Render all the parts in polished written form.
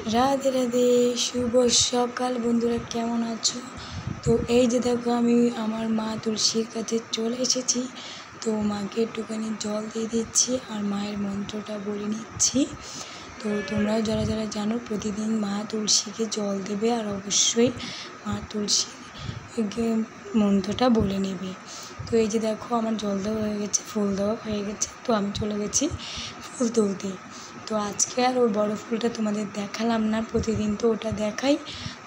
রাধে রাধে, শুভ সকাল বন্ধুরা, কেমন আছো? তো এই যে দেখো, আমি আমার মা তুলসীর কাছে চলে এসেছি। তো মাকে একটুখানি জল দিয়ে দিচ্ছি আর মায়ের মন্ত্রটা বলে নিচ্ছি। তো তোমরাও যারা যারা জানো, প্রতিদিন মা তুলসীকে জল দেবে আর অবশ্যই মা তুলসীকে মন্ত্রটা বলে নেবে। তো এই যে দেখো, আমার জল দেওয়া হয়ে গেছে, ফুল দেওয়া হয়ে গেছে। তো আমি চলে গেছি ফুল তুলতে। তো আজকে আর ওই বড় ফুলটা তোমাদের দেখালাম না, প্রতিদিন তো ওটা দেখাই।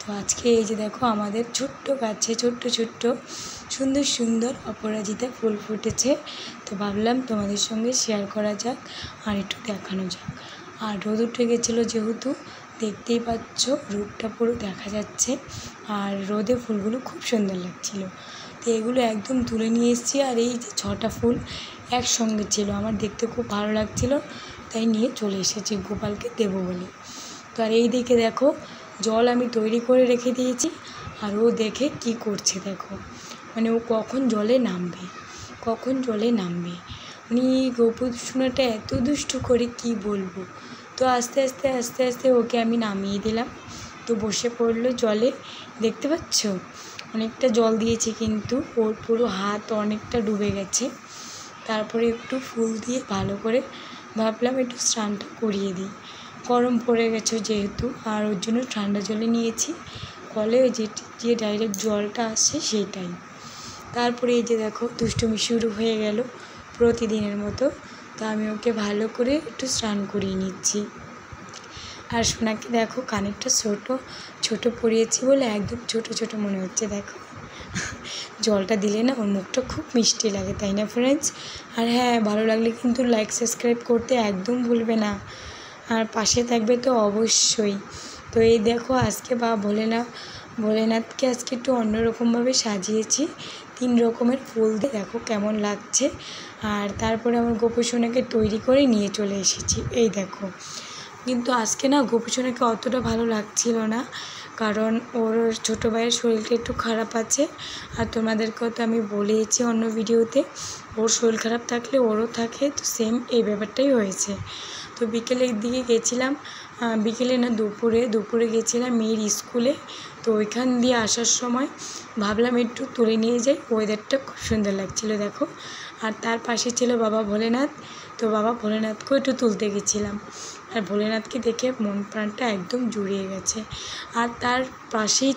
তো আজকে এই যে দেখো, আমাদের ছোট্ট গাছে ছোট্ট ছোট্ট সুন্দর সুন্দর অপরাজিতা ফুল ফুটেছে। তো ভাবলাম তোমাদের সঙ্গে শেয়ার করা যাক আর একটু দেখানো যাক। আর রোদ উঠে গেছিলো, যেহেতু দেখতেই পাচ্ছ রোদটা পুরো দেখা যাচ্ছে, আর রোদে ফুলগুলো খুব সুন্দর লাগছিলো। তো এগুলো একদম তুলে নিয়ে এসেছি। আর এই যে 6টা ফুল একসঙ্গে ছিল, আমার দেখতে খুব ভালো লাগছিলো, তাই নিয়ে চলে এসেছি গোপালকে দেবো বলে। তো আর এই দিকে দেখো, জল আমি তৈরি করে রেখে দিয়েছি, আর ও দেখে কি করছে দেখো, মানে ও কখন জলে নামবে। মানে গোপুসোনাটা এত দুষ্টু করে কি বলবো। তো আস্তে আস্তে ওকে আমি নামিয়ে দিলাম। তো বসে পড়লো জলে, দেখতে পাচ্ছ অনেকটা জল দিয়েছি, কিন্তু ওর পুরো হাত অনেকটা ডুবে গেছে। তারপরে একটু ফুল দিয়ে ভালো করে ভাবলাম একটু স্নানটা করিয়ে দিই। গরম পড়ে গেছে যেহেতু, আর ওর জন্য ঠান্ডা জলে নিয়েছি, কলে যে ডাইরেক্ট জলটা আসছে সেইটাই। তারপরে এই যে দেখো, দুষ্টুমি শুরু হয়ে গেল প্রতিদিনের মতো। তো আমি ওকে ভালো করে একটু স্নান করিয়ে নিচ্ছি। আর সোনাকে দেখো, কানেরটা ছোট পরিয়েছি বলে একদম ছোট মনে হচ্ছে। দেখো জলটা দিলে না ওর মুখটা খুব মিষ্টি লাগে, তাই না ফ্রেন্ডস? আর হ্যাঁ, ভালো লাগলে কিন্তু লাইক সাবস্ক্রাইব করতে একদম ভুলবে না, আর পাশে থাকবে তো অবশ্যই। তো এই দেখো, আজকে ভোলেনাথকে আজকে একটু অন্যরকমভাবে সাজিয়েছি, 3 রকমের ফুল দিয়ে। দেখো কেমন লাগছে। আর তারপরে আমার গোপুসোনাকে তৈরি করে নিয়ে চলে এসেছি। এই দেখো, কিন্তু আজকে না গোপুসোনাকে অতটা ভালো লাগছিল না, কারণ ওর ছোটো ভাইয়ের শরীরটা একটু খারাপ আছে। আর তোমাদেরকেও তো আমি বলেছি অন্য ভিডিওতে, ওর শরীর খারাপ থাকলে ওরও থাকে, তো সেম এই ব্যাপারটাই হয়েছে। তো বিকেলের দিকে গেছিলাম, বিকেলে না দুপুরে গেছিলাম মেয়ের স্কুলে। তো ওইখান দিয়ে আসার সময় ভাবলাম একটু তুলে নিয়ে যাই, ওয়েদারটা খুব সুন্দর লাগছিলো দেখো। আর তার পাশে ছিল বাবা ভোলেনাথ। তো বাবা ভোলেনাথকেও একটু তুলতে গেছিলাম, আর ভোলেনাথকে দেখে মন প্রাণটা একদম জুড়িয়ে গেছে। আর তার পাশেই